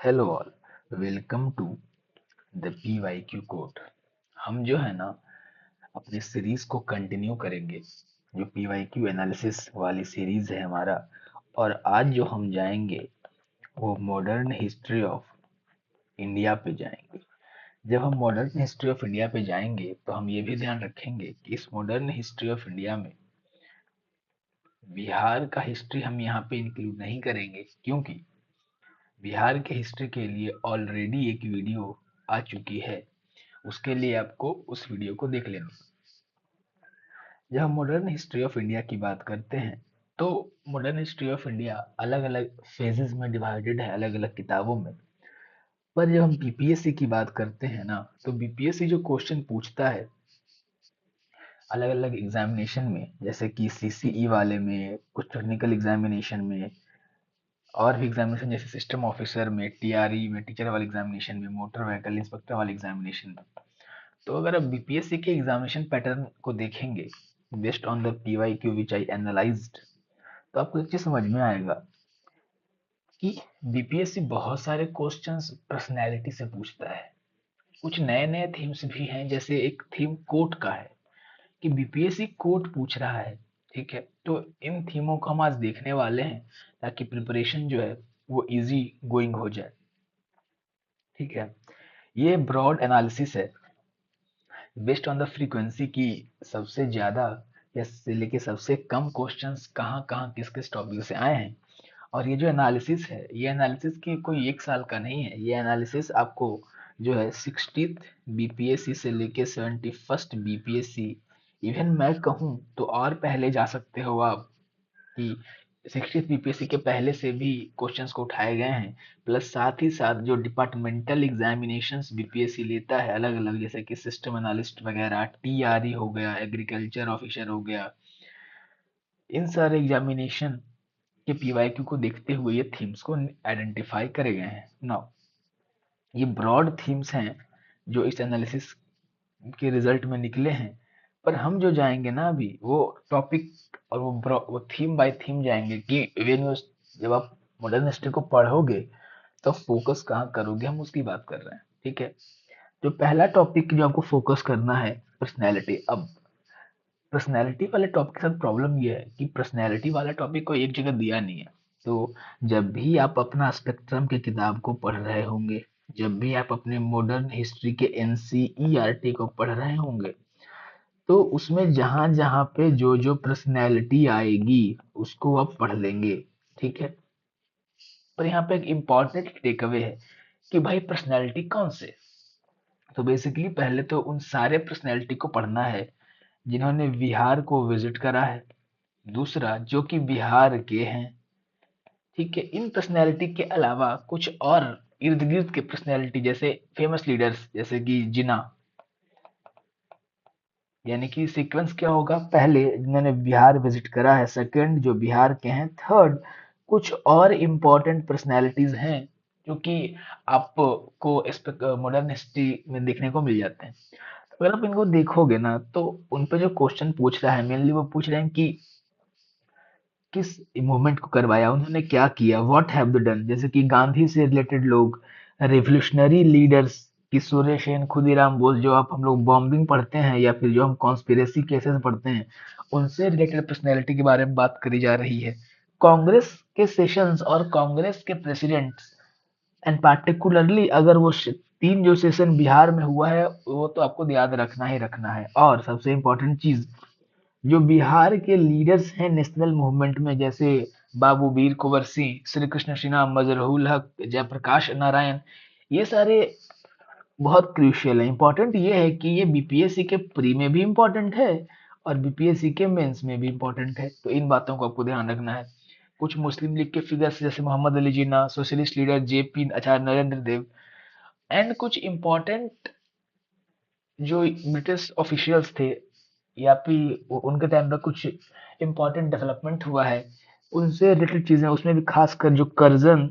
Hello all, welcome to the PYQ code. हम जो है ना अपनी सीरीज को कंटिन्यू करेंगे, जो PYQ एनालिसिस वाली सीरीज है हमारा। और आज जो हम जाएंगे वो मॉडर्न हिस्ट्री ऑफ इंडिया पे जाएंगे। जब हम मॉडर्न हिस्ट्री ऑफ इंडिया पे जाएंगे तो हम ये भी ध्यान रखेंगे कि इस मॉडर्न हिस्ट्री ऑफ इंडिया में बिहार का हिस्ट्री हम यहाँ पे इंक्लूड नहीं करेंगे, क्योंकि बिहार के हिस्ट्री के लिए ऑलरेडी एक वीडियो आ चुकी है। उसके लिए आपको उस वीडियो को देख लेना। जब हम मॉडर्न हिस्ट्री ऑफ इंडिया की बात करते हैं तो मॉडर्न हिस्ट्री ऑफ इंडिया अलग अलग फेजेस में डिवाइडेड है, अलग अलग किताबों में। पर जब हम बीपीएससी की बात करते हैं ना, तो बीपीएससी जो क्वेश्चन पूछता है अलग अलग एग्जामिनेशन में, जैसे कि सीसीई वाले में, कुछ टेक्निकल एग्जामिनेशन में, और भी एग्जामिनेशन जैसे सिस्टम ऑफिसर में, टीआरई में, टीचर वाले एग्जामिनेशन में, मोटर व्हीकल इंस्पेक्टर वाले एग्जामिनेशन में। तो अगर आप बीपीएससी के एग्जामिनेशन पैटर्न को देखेंगे based on the PYQ which I analysed, तो आपको एक चीज समझ में आएगा कि बीपीएससी बहुत सारे क्वेश्चंस पर्सनैलिटी से पूछता है। कुछ नए नए थीम्स भी हैं, जैसे एक थीम कोर्ट का है कि बीपीएससी कोर्ट पूछ रहा है। ठीक है, तो इन थीमों को हम आज देखने वाले हैं ताकि प्रिपरेशन जो है वो इजी गोइंग हो जाए। ठीक है, ये ब्रॉड एनालिसिस है बेस्ड ऑन द फ्रीक्वेंसी की सबसे ज्यादा या से लेके सबसे कम क्वेश्चंस कहाँ कहाँ किस किस टॉपिक से आए हैं। और ये जो एनालिसिस है, ये एनालिसिस की कोई एक साल का नहीं है। ये एनालिसिस आपको जो है 60th बीपीएससी से लेके 71st बीपीएससी, इवन मैं कहूँ तो और पहले जा सकते हो आप, कि 60th बीपीएससी के पहले से भी क्वेश्चंस को उठाए गए हैं। प्लस साथ ही साथ जो डिपार्टमेंटल एग्जामिनेशंस बीपीएससी लेता है अलग अलग, जैसे कि सिस्टम एनालिस्ट वगैरह, टीआरई हो गया, एग्रीकल्चर ऑफिसर हो गया, इन सारे एग्जामिनेशन के पीवाईक्यू को देखते हुए ये थीम्स को आइडेंटिफाई करे गए हैं। नाउ ये ब्रॉड थीम्स हैं जो इस एनालिसिस के रिजल्ट में निकले हैं। पर हम जो जाएंगे ना अभी वो टॉपिक और वो थीम बाय थीम जाएंगे कि जब आप मॉडर्न हिस्ट्री को पढ़ोगे तो फोकस कहाँ करोगे, हम उसकी बात कर रहे हैं। ठीक है, जो पहला टॉपिक जो आपको फोकस करना है, पर्सनैलिटी। अब पर्सनैलिटी वाले टॉपिक के साथ प्रॉब्लम ये है कि पर्सनैलिटी वाला टॉपिक को एक जगह दिया नहीं है। तो जब भी आप अपना स्पेक्ट्रम की किताब को पढ़ रहे होंगे, जब भी आप अपने मॉडर्न हिस्ट्री के एनसीईआरटी को पढ़ रहे होंगे, तो उसमें जहां जहां पे जो जो पर्सनैलिटी आएगी उसको आप पढ़ लेंगे। ठीक है, पर यहाँ पे एक इम्पॉर्टेंट टेकअवे है कि भाई पर्सनैलिटी कौन से। तो बेसिकली पहले तो उन सारे पर्सनैलिटी को पढ़ना है जिन्होंने बिहार को विजिट करा है। दूसरा, जो कि बिहार के हैं। ठीक है, इन पर्सनैलिटी के अलावा कुछ और इर्द गिर्द के पर्सनैलिटी, जैसे फेमस लीडर्स जैसे कि जिन्ना। यानी कि सीक्वेंस क्या होगा, पहले जिन्होंने बिहार विजिट करा है, सेकंड जो बिहार के हैं, थर्ड कुछ और इम्पोर्टेंट पर्सनैलिटीज हैं जो कि आपको मॉडर्न हिस्ट्री में देखने को मिल जाते हैं। तो अगर आप इनको देखोगे ना तो उन पे जो क्वेश्चन पूछ रहा है मेनली वो पूछ रहे हैं कि किस मूवमेंट को करवाया, उन्होंने क्या किया, व्हाट हैव दे डन। जैसे कि गांधी से रिलेटेड लोग, रेवोल्यूशनरी लीडर्स की सूर्य सेन, खुदीराम बोस, जो आप हम लोग बॉम्बिंग पढ़ते हैं या फिर जो हम कॉन्स्पिरेसी केसेस पढ़ते हैं, उनसे रिलेटेड पर्सनैलिटी के बारे में बात करी जा रही है। कांग्रेस के सेशंस और कांग्रेस के प्रेसिडेंट्स, एंड पार्टिकुलरली अगर वो तीन जो सेशन बिहार में हुआ है वो तो आपको याद रखना ही रखना है। और सबसे इम्पोर्टेंट चीज, जो बिहार के लीडर्स हैं नेशनल मूवमेंट में, जैसे बाबू वीर कुंवर सिंह, श्री कृष्ण सिन्हा, मजरूल हक, जयप्रकाश नारायण, ये सारे बहुत क्रूशियल है। इंपॉर्टेंट ये है कि ये बीपीएससी के प्री में भी इंपॉर्टेंट है और बीपीएससी के मेंस में भी इंपॉर्टेंट है, तो इन बातों को आपको ध्यान रखना है। कुछ मुस्लिम लीग के फिगर्स जैसे Mohammad Ali Jinnah, socialist leader JP Acharya Narendra Dev, and कुछ इंपॉर्टेंट जो ब्रिटिश ऑफिशियल्स थे या फिर उनके टाइम पर कुछ इम्पोर्टेंट डेवलपमेंट हुआ है, उनसे रिलेटेड चीजें, उसमें भी खासकर जो कर्जन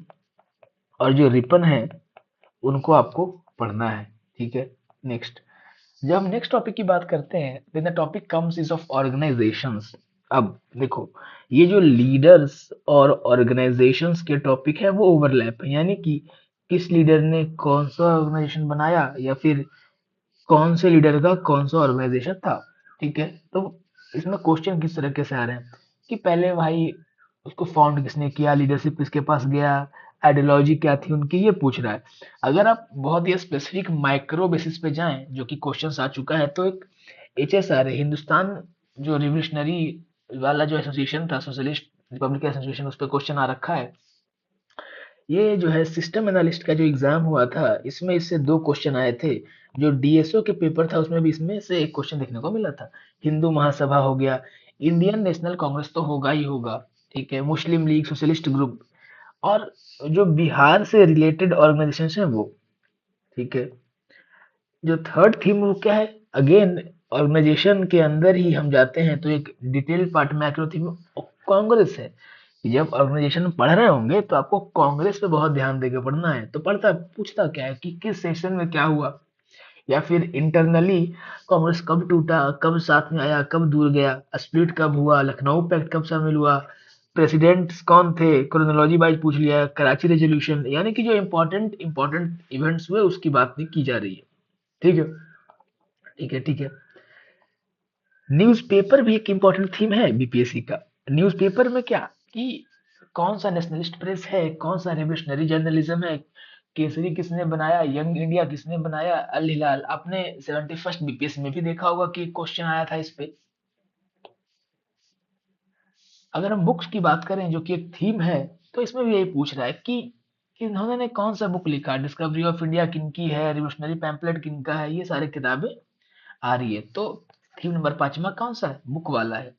और जो रिपन है उनको आपको पढ़ना है। ठीक है, नेक्स्ट, जब हम नेक्स्ट टॉपिक की बात करते हैं then the topic comes is of organisations. अब देखो, ये जो लीडर्स और ऑर्गेनाइजेशंस के टॉपिक है वो ओवरलैप है, यानी कि किस लीडर ने कौन सा ऑर्गेनाइजेशन बनाया, या फिर कौन से लीडर का कौन सा ऑर्गेनाइजेशन था। ठीक है, तो इसमें क्वेश्चन किस तरीके से आ रहे हैं कि पहले भाई उसको फाउंड किसने किया, लीडरशिप किसके पास गया, आइडियोलॉजी क्या थी उनकी, ये पूछ रहा है। अगर आप बहुत ही स्पेसिफिक माइक्रो बेसिस पे जाएं, जो कि क्वेश्चन आ चुका है, तो एक HSR है, हिंदुस्तान जो रिवोल्यूशनरी वाला जो एसोसिएशन था, सोशलिस्ट रिपब्लिकन एसोसिएशन, उस पर क्वेश्चन आ रखा है। ये जो है सिस्टम एनालिस्ट का जो एग्जाम हुआ था, इसमें इससे 2 क्वेश्चन आए थे। जो DSO के पेपर था उसमें भी इसमें से एक क्वेश्चन देखने को मिला था। हिंदू महासभा हो गया, इंडियन नेशनल कांग्रेस तो होगा ही होगा, ठीक है, मुस्लिम लीग, सोशलिस्ट ग्रुप, और जो बिहार से रिलेटेड ऑर्गेनाइजेशन है वो। ठीक है, जो थर्ड थीम वो क्या है, अगेन ऑर्गेनाइजेशन के अंदर ही हम जाते हैं तो एक डिटेल पार्ट में मैक्रो थीम कांग्रेस है। जब ऑर्गेनाइजेशन पढ़ रहे होंगे तो आपको कांग्रेस पे बहुत ध्यान देकर पढ़ना है। तो पढ़ता पूछता क्या है कि किस सेशन में क्या हुआ, या फिर इंटरनली कांग्रेस कब टूटा, कब साथ में आया, कब दूर गया, स्प्लिट कब हुआ, लखनऊ पैक्ट कब शामिल हुआ, प्रेसिडेंट्स कौन थे, क्रोनोलॉजी वाइज पूछ लिया, कराची रेजोल्यूशन, यानी कि जो इंपॉर्टेंट इवेंट्स हुए उसकी बात नहीं की जा रही है। ठीक है, ठीक है, ठीक है। न्यूज़पेपर भी एक इम्पोर्टेंट थीम है बीपीएससी का। न्यूज़पेपर में क्या कि कौन सा नेशनलिस्ट प्रेस है, कौन सा रिवोल्यूशनरी जर्नलिज्म है, केसरी किसने बनाया, यंग इंडिया किसने बनाया, अल हिलाल। आपने 71st बीपीएससी में भी देखा होगा कि क्वेश्चन आया था इस पे। अगर हम बुक्स की बात करें जो कि एक थीम है, तो इसमें भी यही पूछ रहा है कि इन्होंने ने कौन सा बुक लिखा, डिस्कवरी ऑफ इंडिया किनकी है, रिवोल्यूशनरी पैम्पलेट किनका है, ये सारी किताबें आ रही है। तो थीम नंबर 5वां कौन सा है, बुक वाला है।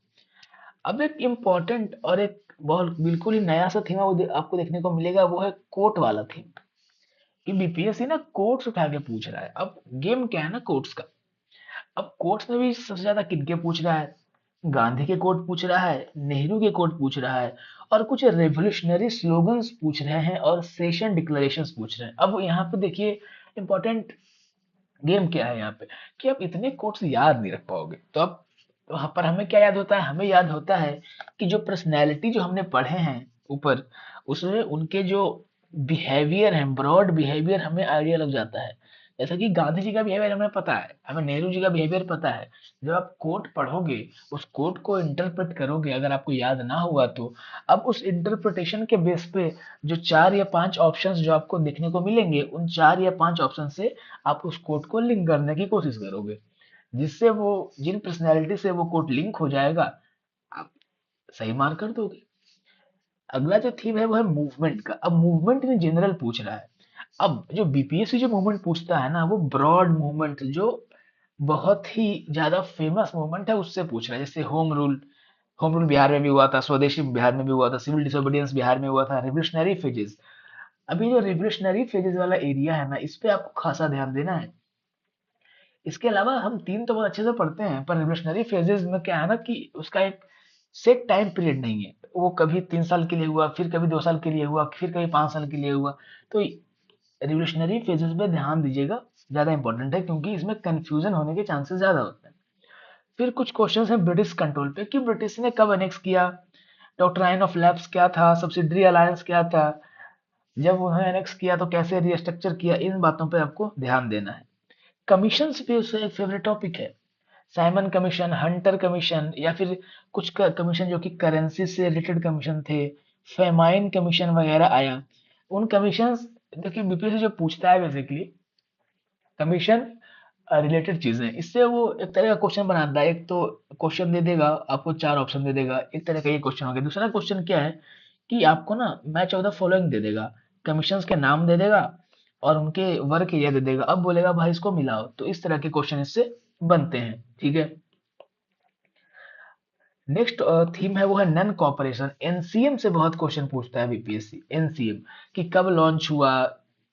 अब एक इम्पोर्टेंट और एक बहुत बिल्कुल ही नया सा थीम है, वो आपको देखने को मिलेगा, वो है कोर्ट वाला थीम। कि बीपीएससी ना कोर्ट्स उठा के पूछ रहा है। अब गेम क्या है ना कोर्ट्स का, अब कोर्ट्स में भी सबसे ज्यादा किनके पूछ रहा है, गांधी के कोट पूछ रहा है, नेहरू के कोट पूछ रहा है, और कुछ रेवोल्यूशनरी स्लोगन्स पूछ रहे हैं, और सेशन डिक्लेरेशंस पूछ रहे हैं। अब यहाँ पे देखिए इंपॉर्टेंट गेम क्या है यहाँ पे, कि आप इतने कोट्स याद नहीं रख पाओगे। तो अब वहां पर हमें क्या याद होता है, हमें याद होता है कि जो पर्सनैलिटी जो हमने पढ़े हैं ऊपर, उसमें उनके जो बिहेवियर है, ब्रॉड बिहेवियर हमें आइडिया लग जाता है। जैसा कि गांधी जी का बिहेवियर हमें पता है, हमें नेहरू जी का बिहेवियर पता है। जब आप कोट पढ़ोगे, उस कोट को इंटरप्रेट करोगे, अगर आपको याद ना हुआ तो अब उस इंटरप्रिटेशन के बेस पे जो 4 या 5 ऑप्शंस जो आपको देखने को मिलेंगे, उन 4 या 5 ऑप्शन से आप उस कोट को लिंक करने की कोशिश करोगे, जिससे वो जिन पर्सनैलिटी से वो कोट लिंक हो जाएगा, आप सही मार्क कर दोगे। अगला जो थीम है वो है मूवमेंट का। अब मूवमेंट इन जनरल पूछ रहा है। अब जो बीपीएससी जो मूवमेंट पूछता है ना, वो ब्रॉड मूवमेंट जो बहुत ही ज्यादा फेमस मूवमेंट है उससे पूछ रहा है। जैसे होम रूल बिहार में भी हुआ था, स्वदेशी बिहार में भी हुआ था, सिविल डिसोबीडियंस बिहार में हुआ था, रिवोल्यूशनरी फेजेस। अभी जो रिवोल्यूशनरी फेजेस वाला एरिया है ना, इस पे आपको खासा ध्यान देना है। इसके अलावा हम 3 तो बहुत अच्छे से पढ़ते हैं, पर रिवोल्यूशनरी फेजेस में क्या है ना कि उसका एक सेट टाइम पीरियड नहीं है। वो कभी 3 साल के लिए हुआ, फिर कभी 2 साल के लिए हुआ, फिर कभी 5 साल के लिए हुआ। तो रिवोल्यूशनरी फेजेस पे ध्यान दीजिएगा, ज्यादा इंपॉर्टेंट है, क्योंकि इसमें कंफ्यूजन होने के चांसेस ज्यादा होते हैं। फिर कुछ क्वेश्चंस हैं ब्रिटिश कंट्रोल पे, कि ब्रिटिश ने कब अनेक्स किया, डॉक्ट्राइन ऑफ लैप्स क्या था, सब्सिडरी अलायंस क्या था, जब उन्होंने एनेक्स किया तो कैसे रिस्ट्रक्चर किया, इन बातों पे आपको ध्यान देना है। कमीशन भी उसका एक फेवरेट टॉपिक है। साइमन कमीशन, हंटर कमीशन, या फिर कुछ कमीशन जो कि करेंसी से रिलेटेड कमीशन थे, फेमाइन कमीशन वगैरह आया। उन कमीशन, देखिए बीपीएससी जो पूछता है बेसिकली कमीशन रिलेटेड चीजें, इससे वो एक तरह का क्वेश्चन बनाता है। एक तो क्वेश्चन दे देगा आपको, 4 ऑप्शन दे देगा, एक तरह का ये क्वेश्चन हो गया। दूसरा क्वेश्चन क्या है कि आपको ना मैच ऑफ द फॉलोइंग दे देगा, कमीशंस के नाम दे देगा और उनके वर्क एरिया दे देगा। अब बोलेगा भाई इसको मिलाओ। तो इस तरह के क्वेश्चन इससे बनते हैं। ठीक है, नेक्स्ट थीम है वो है नन कॉपरेशन। एनसीएम से बहुत क्वेश्चन पूछता है बीपीएससी। एनसीएम कि कब लॉन्च हुआ,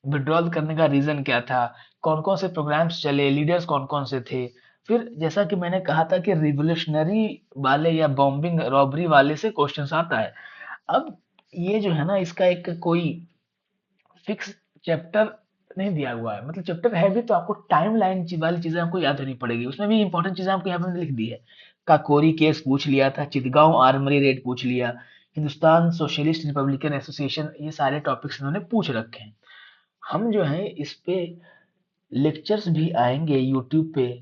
विड्रॉल करने का रीजन क्या था, कौन कौन से प्रोग्राम्स चले, लीडर्स कौन कौन से थे। फिर जैसा कि मैंने कहा था कि रिवोल्यूशनरी वाले या बॉम्बिंग रॉबरी वाले से क्वेश्चन आता है। अब ये जो है ना, इसका एक कोई फिक्स चैप्टर नहीं दिया हुआ है, मतलब चैप्टर है भी तो आपको टाइम लाइन वाली चीजें आपको याद होनी पड़ेगी। उसमें भी इंपॉर्टेंट चीजें आपको यहाँ पे लिख दी है। काकोरी केस पूछ लिया था, चितगांव आर्मरी रेड पूछ लिया, हिंदुस्तान सोशलिस्ट रिपब्लिकन एसोसिएशन, ये सारे टॉपिक्स इन्होंने पूछ रखे हैं। हम जो है इस पे लेक्चर्स भी आएंगे यूट्यूब पे,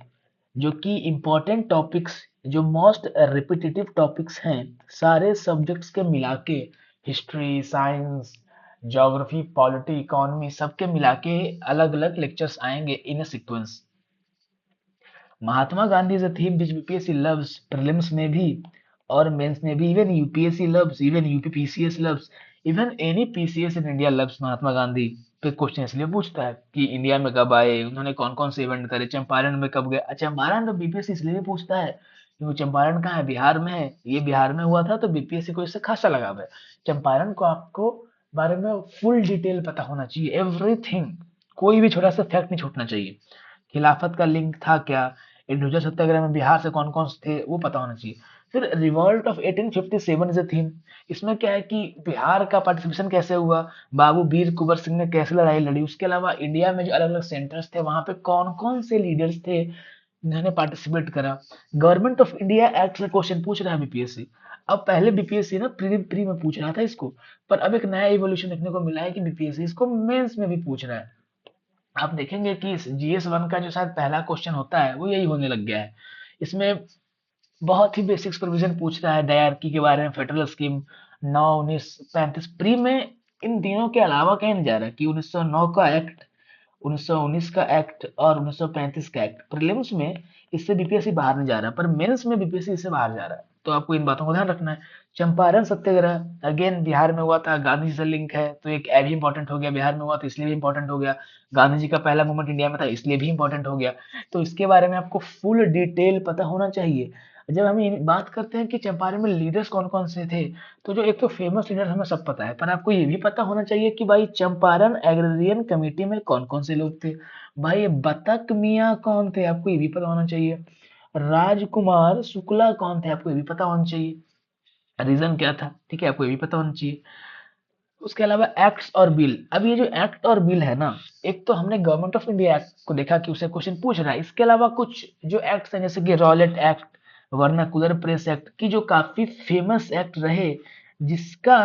जो कि इम्पोर्टेंट टॉपिक्स, जो मोस्ट रिपीटेटिव टॉपिक्स हैं सारे सब्जेक्ट्स के मिला के, history, science, geography, polity, economy, सबके मिला के अलग अलग लेक्चर्स आएंगे in a sequence. Mahatma Gandhi is a theme which BPSC loves, prelims में भी और मेंस में भी, even UPSC loves, even UPPCS loves, even any PCS in India loves Mahatma Gandhi. पे क्वेश्चन इसलिए पूछता है कि इंडिया में कब आए, उन्होंने कौन कौन से इवेंट करे, चंपारण में कब गए। चंपारण तो बीपीएससी इसलिए भी पूछता है क्योंकि चंपारण कहाँ है, बिहार में है। ये बिहार में हुआ था तो बीपीएससी को इससे खासा लगाव है। चंपारण को आपको बारे में फुल डिटेल पता होना चाहिए, एवरीथिंग, कोई भी छोटा सा फैक्ट नहीं छूटना चाहिए। खिलाफत का लिंक था क्या, इंडिविजुअल सत्याग्रह में बिहार से कौन कौन थे वो पता होना चाहिए। फिर revolt of 1857 is a theme. इसमें क्या है कि बिहार का पार्टिसिपेशन कैसे हुआ, बाबू वीर कुंवर सिंह ने कैसे लड़ाई लड़ी, उसके अलावा इंडिया में जो अलग अलग सेंटर्स थे वहां पे कौन कौन से लीडर्स थे जिन्होंने पार्टिसिपेट करा। गवर्नमेंट ऑफ इंडिया एक्ट से क्वेश्चन पूछ रहा है बीपीएससी। अब पहले बीपीएससी ना प्री प्री में पूछ रहा था इसको, पर अब एक नया इवोल्यूशन देखने को मिला है कि बीपीएससी इसको मेंस में भी पूछ रहा है। आप देखेंगे कि जीएस 1 का जो शायद पहला क्वेश्चन होता है वो यही होने लग गया है। इसमें बहुत ही बेसिक्स प्रोविजन पूछता है डायरकी के बारे में, फेडरल स्कीम, 9, 19, 35 प्री में। इन तीनों के अलावा कहीं नहीं जा रहा कि 1909 का एक्ट, 1919 का एक्ट और 1935 का एक्ट। प्रीलिम्स में इससे बीपीएससी बाहर नहीं जा रहा, पर मेंस में बीपीएससी इससे बाहर जा रहा है। तो आपको इन बातों को ध्यान रखना है। चंपारण सत्याग्रह अगेन बिहार में हुआ था, गांधी जी से लिंक है तो एक ए भी इंपॉर्टेंट हो गया, बिहार में हुआ तो इसलिए भी इंपॉर्टेंट हो गया। गांधी जी का पहला मूवमेंट इंडिया में था इसलिए भी इंपॉर्टेंट हो गया। तो इसके बारे में आपको फुल डिटेल पता होना चाहिए। जब हम बात करते हैं कि चंपारण में लीडर्स कौन कौन से थे, तो जो एक तो फेमस लीडर हमें सब पता है, पर आपको ये भी पता होना चाहिए कि भाई चंपारण एग्रेरियन कमेटी में कौन कौन से लोग थे। भाई ये बतक मियाँ कौन थे आपको ये भी पता होना चाहिए। राजकुमार शुक्ला कौन थे आपको ये भी पता होना चाहिए। रीजन क्या था, ठीक है, आपको ये भी पता होना चाहिए। उसके अलावा एक्ट्स और बिल, अब ये जो एक्ट और बिल है ना, एक तो हमने गवर्नमेंट ऑफ इंडिया एक्ट को देखा कि उसे क्वेश्चन पूछ रहा है। इसके अलावा कुछ जो एक्ट्स हैं जैसे कि Rowlatt act, vernacular press act, की जो काफी फेमस एक्ट रहे, जिसका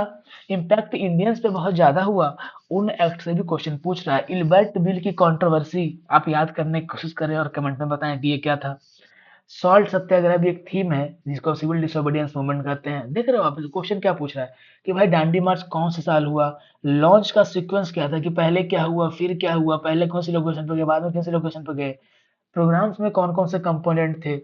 इम्पैक्ट इंडियंस पे बहुत ज्यादा हुआ, उन एक्ट से भी क्वेश्चन पूछ रहा है। इल्बर्ट बिल की कंट्रोवर्सी आप याद करने की कोशिश करें और कमेंट में बताएं कि ये क्या था। सॉल्ट सत्याग्रह भी एक थीम है जिसको सिविल डिसोबीडियंस मूवमेंट कहते हैं। देख रहे हो आप क्वेश्चन क्या पूछ रहा है कि भाई दांडी मार्च कौन से साल हुआ, लॉन्च का सीक्वेंस क्या था, कि पहले क्या हुआ फिर क्या हुआ, पहले कौन सी लोकेशन पर गए बाद में किन सी लोकेशन पर गए, प्रोग्राम्स में कौन कौन से कंपोनेंट थे।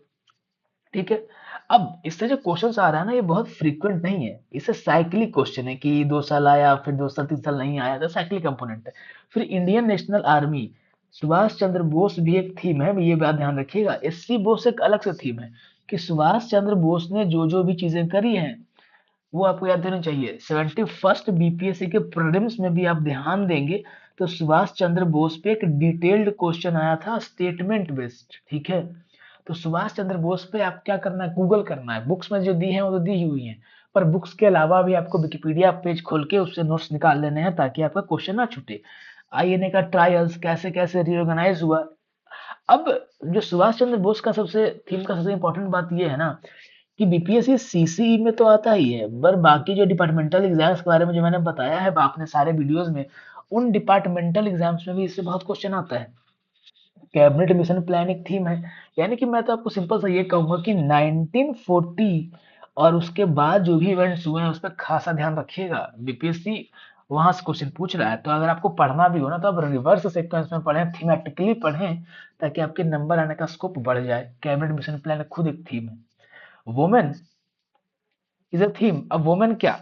ठीक है। अब इससे जो क्वेश्चन आ रहा है ना ये बहुत फ्रीक्वेंट नहीं है, इससे साइक्लिक क्वेश्चन है कि 2 साल आया फिर 2 साल 3 साल नहीं आया, तो साइक्लिक कंपोनेंट है। फिर Indian national army, Subhash Chandra Bose भी एक थीम है, ये बात ध्यान रखिएगा। एससी बोस एक अलग से थीम है कि सुभाष चंद्र बोस ने जो जो भी चीजें करी हैं वो आपको याद होनी चाहिए। 71st बीपीएससी के प्रीलिम्स में भी आप ध्यान देंगे तो सुभाष चंद्र बोस पे एक डिटेल्ड क्वेश्चन आया था, स्टेटमेंट बेस्ड। ठीक है। तो सुभाष चंद्र बोस पे आप क्या करना है, गूगल करना है। बुक्स में जो दी है वो तो दी ही हुई है, पर बुक्स के अलावा भी आपको विकिपीडिया पेज खोल के उससे नोट्स निकाल लेने हैं ताकि आपका क्वेश्चन ना छूटे। आईएनए का ट्रायल्स कैसे कैसे रिओर्गेनाइज हुआ। अब जो सुभाष चंद्र बोस का सबसे थीम का सबसे इंपॉर्टेंट बात ये है ना कि बीपीएससी सीसीई में तो आता ही है, पर बाकी जो डिपार्टमेंटल एग्जाम्स के बारे में जो मैंने बताया है आपने सारे वीडियोस में, उन डिपार्टमेंटल एग्जाम्स में भी इससे बहुत क्वेश्चन आता है। कैबिनेट मिशन प्लान एक थीम है, यानी कि मैं तो आपको सिंपल सा ये कहूंगा कि 1940 और उसके बाद जो भी इवेंट्स हुए हैं उस पर खासा ध्यान रखिएगा। बीपीएससी वहां से क्वेश्चन पूछ रहा है, तो अगर आपको पढ़ना भी हो ना तो आप रिवर्स सीक्वेंस में पढ़ें, थीमेटिकली पढ़ें, ताकि आपके नंबर आने का स्कोप बढ़ जाए। कैबिनेट मिशन प्लान खुद एक थीम है। Women is a theme. अब वुमेन क्या,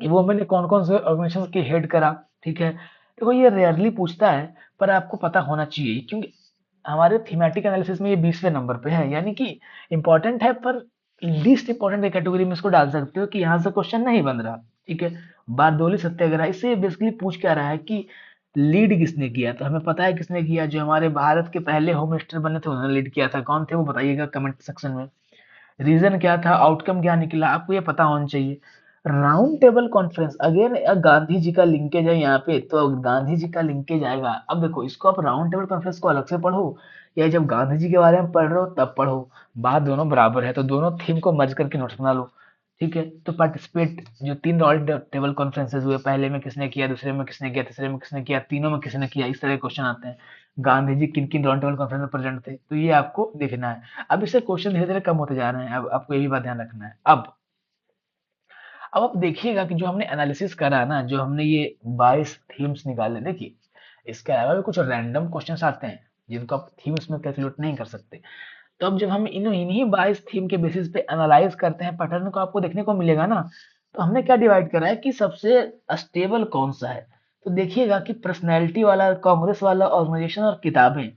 वो मैंने कौन कौन से ऑर्गेनाइजेशन की हेड करा। ठीक है। देखो ये रेयरली पूछता है, पर आपको पता होना चाहिए क्योंकि हमारे थीमेटिक एनालिसिस में ये 20वें नंबर पे है, यानी कि इंपॉर्टेंट है पर लीस्ट इंपॉर्टेंट कैटेगरी में इसको डाल सकते हो कि यहाँ से क्वेश्चन नहीं बन रहा। ठीक है। बारदोली सत्याग्रह, इससे बेसिकली पूछ क्या रहा है कि लीड किसने किया, तो हमें पता है किसने किया, जो हमारे भारत के पहले होम मिनिस्टर बने थे उन्होंने लीड किया था। कौन थे वो बताइएगा कमेंट सेक्शन में। रीजन क्या था, आउटकम क्या निकला, आपको ये पता होना चाहिए। Round table conference, again Gandhi ji का लिंकेज है यहाँ पे, तो गांधी जी का लिंकेज आएगा। अब देखो इसको आप राउंड टेबल कॉन्फ्रेंस को अलग से पढ़ो या जब गांधी जी के बारे में पढ़ रहे हो तब पढ़ो, बात दोनों बराबर है, तो दोनों थीम को मर्ज करके नोट्स बना लो। ठीक है। तो पार्टिसिपेट जो 3 राउंड टेबल कॉन्फ्रेंसेस हुए, पहले में किसने किया, दूसरे में किसने किया, तीसरे में किसने किया, तीनों में किसने किया, इस तरह के क्वेश्चन आते हैं। गांधी जी किन किन राउंड टेबल कॉन्फ्रेंस में प्रेजेंट थे, तो ये आपको देखना है। अब इससे क्वेश्चन धीरे धीरे कम होते जा रहे हैं, अब आपको ये भी बात ध्यान रखना है। अब आप देखिएगा कि जो हमने एनालिसिस करा ना, जो हमने ये 22 थीम्स निकाले, देखिए इसके अलावा भी कुछ रैंडम क्वेश्चंस आते हैं जिनको आप थीम्स में कैलकुलेट नहीं कर सकते। तो अब जब हम इन्हीं 22 थीम के बेसिस पे एनालाइज करते हैं पैटर्न को, आपको देखने को मिलेगा ना। तो हमने क्या डिवाइड करा है कि सबसे स्टेबल कौन सा है। तो देखिएगा कि पर्सनैलिटी वाला, कांग्रेस वाला, ऑर्गेनाइजेशन और किताबें,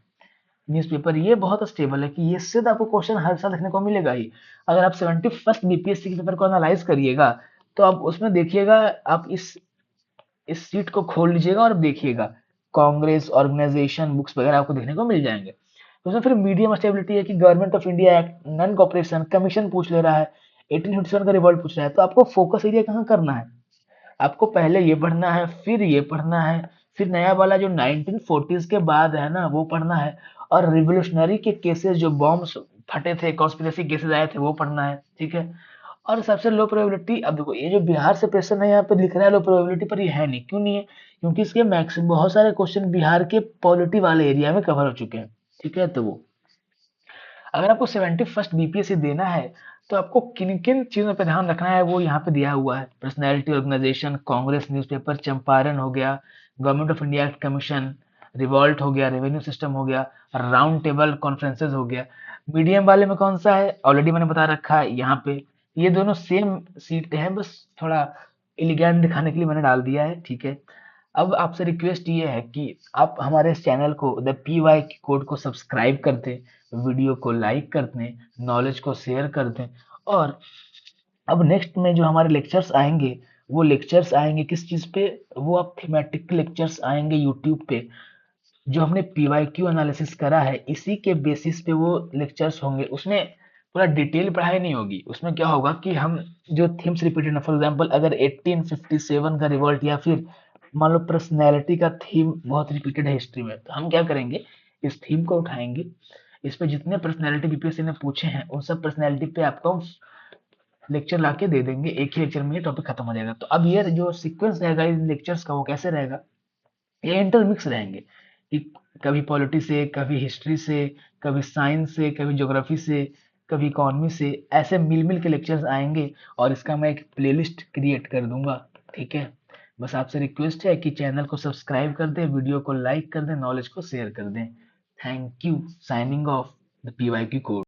न्यूज़पेपर, ये बहुत स्टेबल है कि ये से तो आपको क्वेश्चन हर साल देखने को मिलेगा ही। अगर आप 71st बीपीएससी के पेपर को एनालाइज करिएगा, तो आप उसमें देखिएगा, आप इस सीट को खोल लीजिएगा और देखिएगा, कांग्रेस, ऑर्गेनाइजेशन, बुक्स वगैरह आपको देखने को मिल जाएंगे। तो उसमें फिर मीडियम स्टेबिलिटी है कि government of India act, non cooperation, commission पूछ ले रहा है, 1857 का रिवॉल्ट पूछ रहा है। तो आपको फोकस एरिया कहाँ करना है, आपको पहले ये पढ़ना है, फिर ये पढ़ना है, फिर नया वाला जो 1940s के बाद है ना वो पढ़ना है, और रिवोल्यूशनरी के केसेस, जो बॉम्ब्स फटे थे, कॉन्स्पिरेसी केसेस आए थे, वो पढ़ना है। ठीक है। और सबसे लो प्रोबेबिलिटी, अब देखो ये जो बिहार से क्वेश्चन है यहाँ पे लिख रहा है लो प्रोबेबिलिटी, पर ये है नहीं। क्यों नहीं है? क्योंकि इसके मैक्सिमम बहुत सारे क्वेश्चन बिहार के पॉलिटी वाले एरिया में कवर हो चुके हैं। ठीक है। तो वो, अगर आपको 71st बीपीएससी देना है, तो आपको किन किन चीजों पर ध्यान रखना है वो यहाँ पे दिया हुआ है। Personality, organisation, Congress, newspaper, Champaran हो गया, government of India commission, revolt हो गया, रेवेन्यू सिस्टम हो गया, राउंड टेबल कॉन्फ्रेंसेज हो गया। मीडियम वाले में कौन सा है, ऑलरेडी मैंने बता रखा है यहाँ पे। ये दोनों सेम सीट हैं, बस थोड़ा एलिगेंट दिखाने के लिए मैंने डाल दिया है। ठीक है। अब आपसे रिक्वेस्ट ये है कि आप हमारे इस चैनल को, द पी वाई कोड को सब्सक्राइब कर दें, वीडियो को लाइक कर दें, नॉलेज को शेयर कर दें। और अब नेक्स्ट में जो हमारे लेक्चर्स आएंगे, वो लेक्चर्स आएंगे किस चीज़ पे, वो आप थीमेटिक लेक्चर्स आएंगे यूट्यूब पे। जो हमने पीवाईक्यू एनालिसिस करा है, इसी के बेसिस पे वो लेक्चर्स होंगे। उसमें पूरा डिटेल पढ़ाई नहीं होगी। उसमें क्या होगा कि हम जो थीम्स रिपीटेड है, फॉर एग्जांपल अगर 1857 का रिवॉल्ट, या फिर मान लो पर्सनैलिटी का थीम बहुत रिपीटेड है हिस्ट्री में, तो हम क्या करेंगे, इस थीम को उठाएंगे, इस पे जितने पर्सनैलिटी बीपीएससी ने पूछे हैं उन सब पर्सनैलिटी पे आपको लेक्चर ला के दे देंगे। एक ही लेक्चर में ये टॉपिक खत्म हो जाएगा। तो अब ये जो सीक्वेंस रहेगा इन लेक्चर्स का, वो कैसे रहेगा, ये इंटरमिक्स रहेंगे कि कभी पॉलिटी से, कभी हिस्ट्री से, कभी साइंस से, कभी ज्योग्राफी से, कभी इकोनॉमी से, ऐसे मिल मिल के लेक्चर्स आएंगे। और इसका मैं एक प्लेलिस्ट क्रिएट कर दूंगा। ठीक है। बस आपसे रिक्वेस्ट है कि चैनल को सब्सक्राइब कर दें, वीडियो को लाइक कर दें, नॉलेज को शेयर कर दें। Thank you. Signing off the PYQ code.